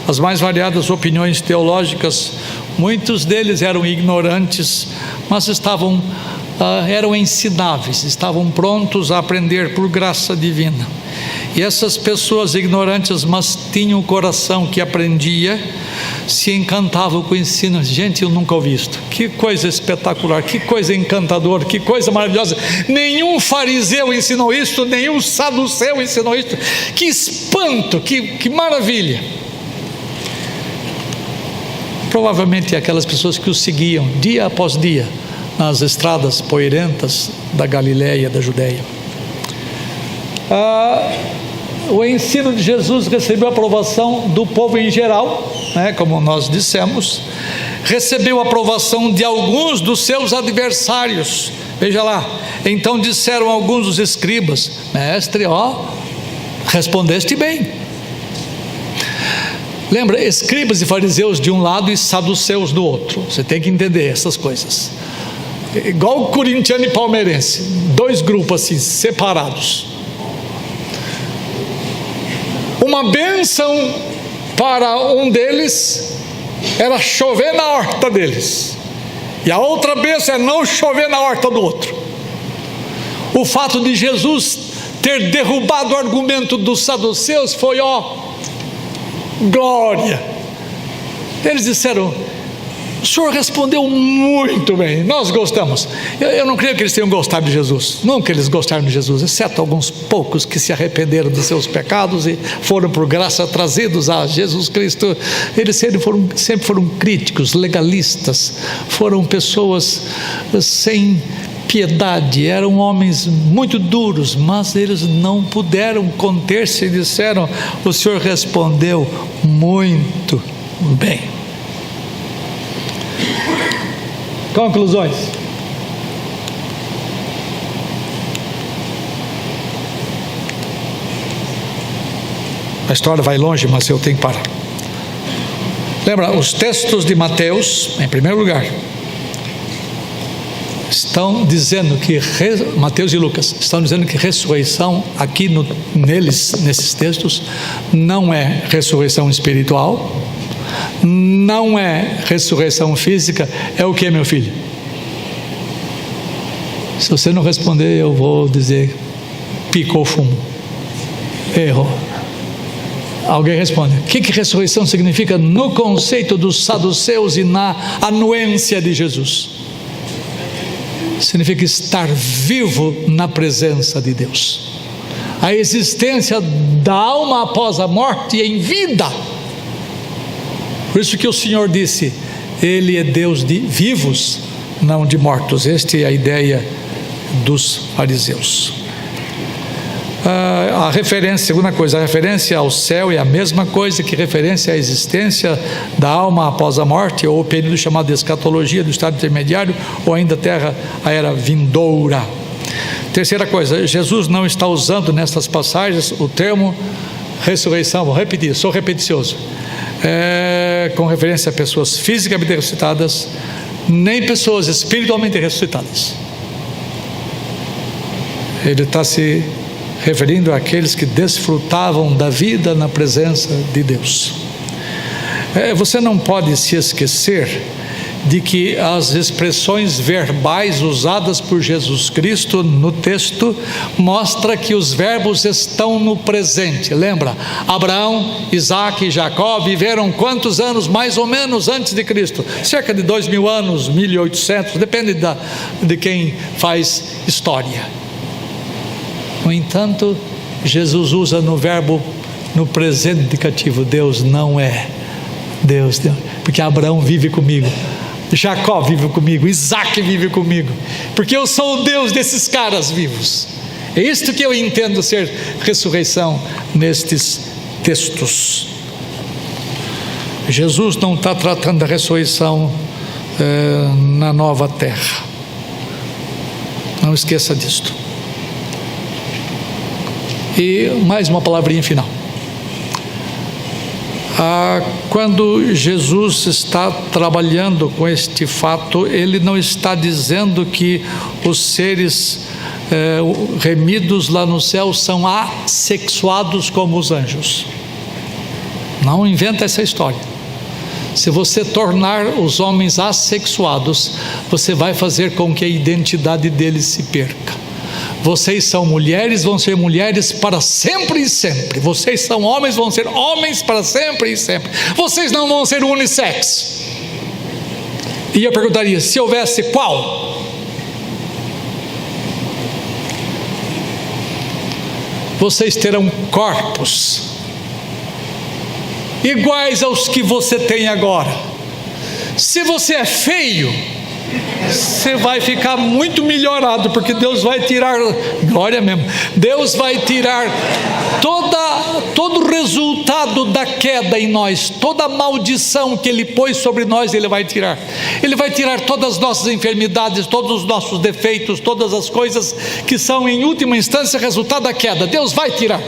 as mais variadas opiniões teológicas. Muitos deles eram ignorantes, mas eram ensináveis, estavam prontos a aprender por graça divina. E essas pessoas ignorantes, mas tinham o coração que aprendia, se encantavam com o ensino. Gente, eu nunca ouvi isto. Que coisa espetacular, que coisa encantadora, que coisa maravilhosa. Nenhum fariseu ensinou isto, nenhum saduceu ensinou isto. Que espanto, que maravilha. Provavelmente aquelas pessoas que o seguiam dia após dia nas estradas poeirentas da Galiléia, da Judéia. O ensino de Jesus recebeu a aprovação do povo em geral, né, como nós dissemos. Recebeu a aprovação de alguns dos seus adversários. Veja lá, então disseram alguns dos escribas: mestre, respondeste bem. Lembra, escribas e fariseus de um lado e saduceus do outro. Você tem que entender essas coisas. Igual corintiano e palmeirense, dois grupos assim, separados. Uma bênção para um deles era chover na horta deles, e a outra bênção é não chover na horta do outro. O fato de Jesus ter derrubado o argumento dos saduceus foi glória. Eles disseram: o senhor respondeu muito bem, nós gostamos. Eu não creio que eles tenham gostado de Jesus. Nunca eles gostaram de Jesus, exceto alguns poucos que se arrependeram dos seus pecados e foram por graça trazidos a Jesus Cristo. Eles sempre foram críticos, legalistas, foram pessoas sem piedade, eram homens muito duros, mas eles não puderam conter-se e disseram: o senhor respondeu muito bem. Conclusões. A história vai longe, mas eu tenho que parar. Lembra, os textos de Mateus, em primeiro lugar, estão dizendo que Mateus e Lucas estão dizendo que ressurreição aqui nesses textos não é ressurreição espiritual, não é ressurreição física. É o que, meu filho? Se você não responder, eu vou dizer: picou fumo, errou. Alguém responde. O que ressurreição significa no conceito dos saduceus e na anuência de Jesus? Significa estar vivo na presença de Deus, a existência da alma após a morte em vida. Por isso que o Senhor disse: Ele é Deus de vivos, não de mortos. Esta é a ideia dos fariseus. A referência, segunda coisa, a referência ao céu é a mesma coisa que referência à existência da alma após a morte, ou o período chamado de escatologia, do estado intermediário, ou ainda terra, a era vindoura. Terceira coisa, Jesus não está usando nessas passagens o termo ressurreição. Vou repetir, sou repeticioso. Com referência a pessoas fisicamente ressuscitadas, nem pessoas espiritualmente ressuscitadas. Ele está se referindo àqueles que desfrutavam da vida na presença de Deus. Você não pode se esquecer de que as expressões verbais usadas por Jesus Cristo no texto mostra que os verbos estão no presente. Lembra? Abraão, Isaac e Jacó viveram quantos anos mais ou menos antes de Cristo? Cerca de 2000 anos, 1800, depende de quem faz história. No entanto, Jesus usa no verbo no presente indicativo. Deus não é Deus, porque Abraão vive comigo, Jacó vive comigo, Isaac vive comigo, porque eu sou o Deus desses caras vivos. É isto que eu entendo ser ressurreição nestes textos. Jesus não está tratando da ressurreição na nova terra. Não esqueça disto. E mais uma palavrinha final. Quando Jesus está trabalhando com este fato, ele não está dizendo que os seres remidos lá no céu são assexuados como os anjos. Não inventa essa história. Se você tornar os homens assexuados, você vai fazer com que a identidade deles se perca. Vocês são mulheres, vão ser mulheres para sempre e sempre. Vocês são homens, vão ser homens para sempre e sempre. Vocês não vão ser unissex. E eu perguntaria, se houvesse qual? Vocês terão corpos iguais aos que você tem agora. Se você é feio, você vai ficar muito melhorado, porque Deus vai tirar, glória mesmo, Deus vai tirar todo o resultado da queda em nós, toda a maldição que Ele pôs sobre nós, Ele vai tirar. Ele vai tirar todas as nossas enfermidades, todos os nossos defeitos, todas as coisas que são em última instância resultado da queda. Deus vai tirar.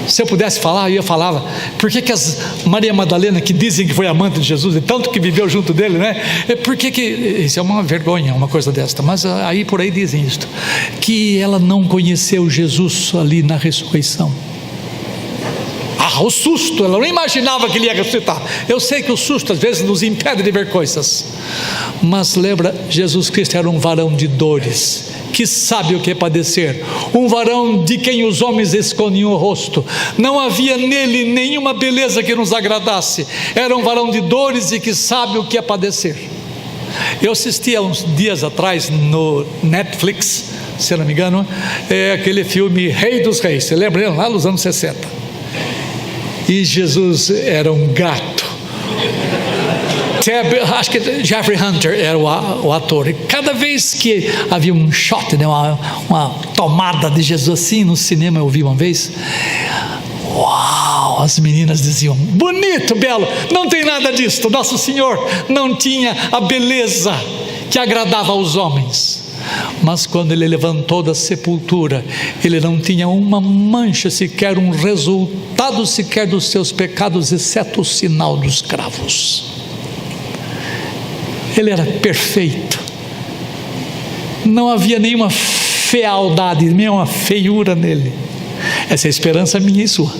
Se eu pudesse falar, eu ia falar, por que as Maria Madalena, que dizem que foi amante de Jesus, e tanto que viveu junto dele, né? Por que isso é uma vergonha, uma coisa desta, mas aí por aí dizem isto, que ela não conheceu Jesus ali na ressurreição. O susto, ela não imaginava que ele ia ressuscitar. Eu sei que o susto às vezes nos impede de ver coisas, mas lembra, Jesus Cristo era um varão de dores, que sabe o que é padecer, um varão de quem os homens escondiam o rosto. Não havia nele nenhuma beleza que nos agradasse. Era um varão de dores e que sabe o que é padecer. Eu assisti há uns dias atrás no Netflix, se não me engano, aquele filme Rei dos Reis. Você lembra? Lá nos anos 60. E Jesus era um gato. Acho que Jeffrey Hunter era o ator. E cada vez que havia um shot, né, uma tomada de Jesus assim no cinema, eu vi uma vez, uau, as meninas diziam, bonito, belo. Não tem nada disso. Nosso Senhor não tinha a beleza que agradava aos homens. Mas quando ele levantou da sepultura, ele não tinha uma mancha sequer, um resultado sequer dos seus pecados, exceto o sinal dos cravos. Ele era perfeito, não havia nenhuma fealdade, nenhuma feiura nele. Essa é a esperança minha e sua.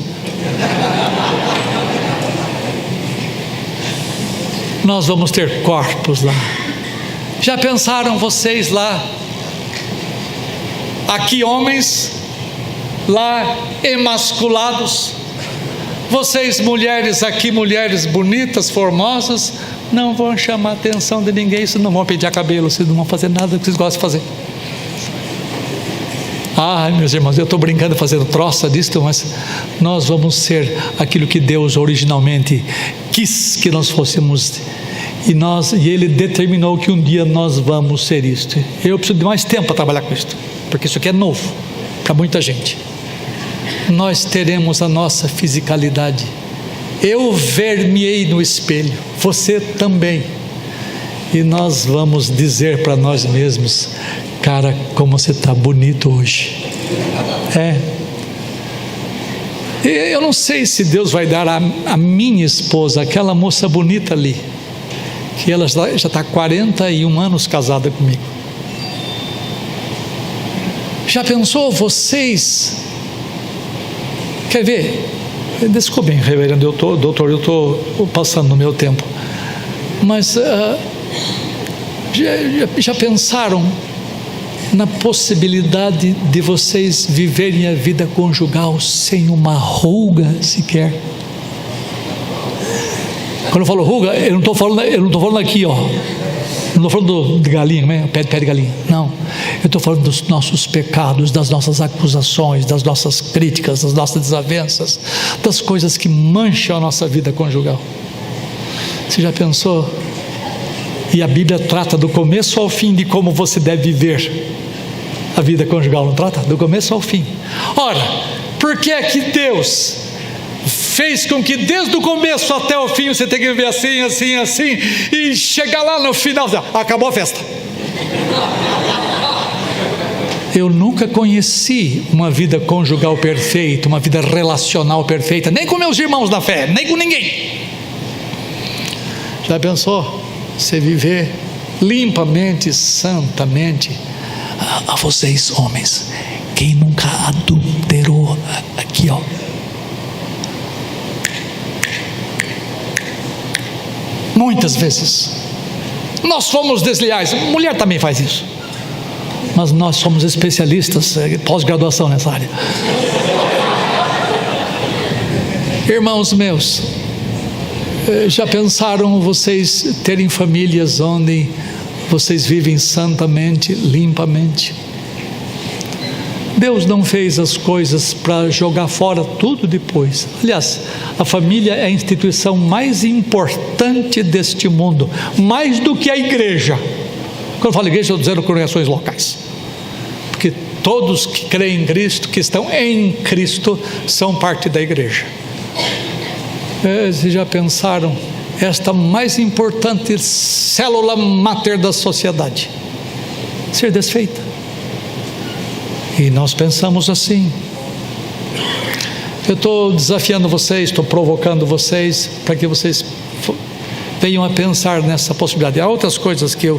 Nós vamos ter corpos lá. Já pensaram vocês lá? Aqui homens, lá emasculados. Vocês mulheres aqui, mulheres bonitas, formosas, não vão chamar a atenção de ninguém, vocês não vão pentear cabelo, vocês não vão fazer nada que vocês gostam de fazer. Meus irmãos, eu estou brincando, fazendo troça disto, mas nós vamos ser aquilo que Deus originalmente quis que nós fôssemos. E Ele determinou que um dia nós vamos ser isto. Eu preciso de mais tempo para trabalhar com isto, porque isso aqui é novo para muita gente. Nós teremos a nossa fisicalidade. Eu ver-me-ei no espelho, você também. E nós vamos dizer para nós mesmos, cara, como você está bonito hoje. Eu não sei se Deus vai dar a minha esposa, aquela moça bonita ali, que ela já está há 41 anos casada comigo. Já pensou vocês? Quer ver? Desculpem, reverendo, doutor, eu estou passando no meu tempo, mas já pensaram na possibilidade de vocês viverem a vida conjugal sem uma ruga sequer? Quando eu falo ruga, eu não estou falando aqui, ó. Não estou falando de galinha, né? Pé de galinha. Não. Eu estou falando dos nossos pecados, das nossas acusações, das nossas críticas, das nossas desavenças, das coisas que mancham a nossa vida conjugal. Você já pensou? E a Bíblia trata do começo ao fim de como você deve viver a vida conjugal, não trata? Do começo ao fim. Ora, por que é que Deus fez com que desde o começo até o fim você tenha que viver assim, assim, assim, e chegar lá no final, acabou a festa? Eu nunca conheci uma vida conjugal perfeita, uma vida relacional perfeita, nem com meus irmãos da fé, nem com ninguém. Já pensou? Você viver limpamente, santamente? A vocês homens, quem nunca adulterou, aqui ó, muitas vezes nós fomos desleais. Mulher também faz isso, mas nós somos especialistas, pós-graduação nessa área. Irmãos meus, já pensaram vocês terem famílias onde vocês vivem santamente, limpamente? Deus não fez as coisas para jogar fora tudo depois. Aliás, a família é a instituição mais importante deste mundo, mais do que a igreja. Quando eu falo igreja, estou dizendo congregações locais, porque todos que creem em Cristo, que estão em Cristo, são parte da igreja. Vocês já pensaram, esta mais importante célula máter da sociedade ser desfeita? E nós pensamos assim. Eu estou desafiando vocês, estou provocando vocês, para que vocês venham a pensar nessa possibilidade. Há outras coisas que eu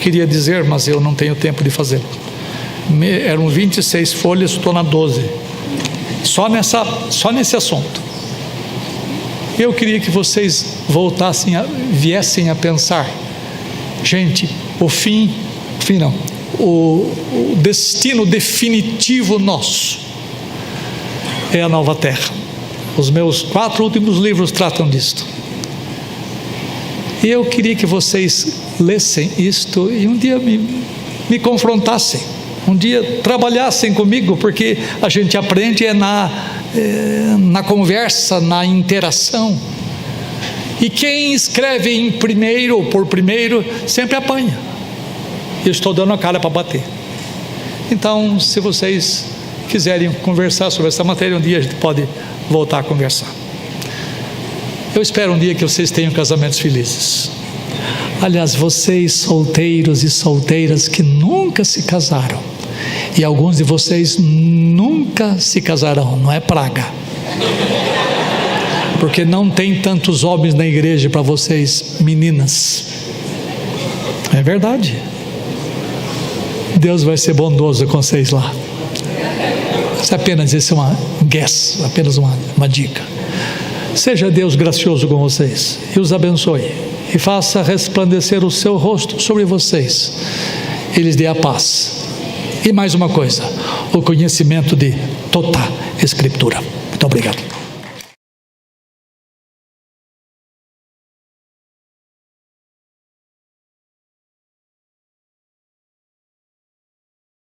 queria dizer, mas eu não tenho tempo de fazê-lo. Eram 26 folhas, estou na 12. Só nesse assunto. Eu queria que vocês viessem a pensar, gente, o destino definitivo nosso é a nova terra. Os meus 4 últimos livros tratam disto. E eu queria que vocês lessem isto e um dia me confrontassem, um dia trabalhassem comigo, porque a gente aprende na conversa, na interação. E quem escreve por primeiro sempre apanha. Eu estou dando a cara para bater. Então, se vocês quiserem conversar sobre essa matéria, um dia a gente pode voltar a conversar. Eu espero um dia que vocês tenham casamentos felizes. Aliás, vocês solteiros e solteiras que nunca se casaram, e alguns de vocês nunca se casarão, não é praga, porque não tem tantos homens na igreja para vocês, meninas. É verdade. Deus vai ser bondoso com vocês lá. Isso é apenas apenas uma dica. Seja Deus gracioso com vocês e os abençoe, e faça resplandecer o seu rosto sobre vocês, e lhes dê a paz. E mais uma coisa, o conhecimento de toda a Escritura. Muito obrigado.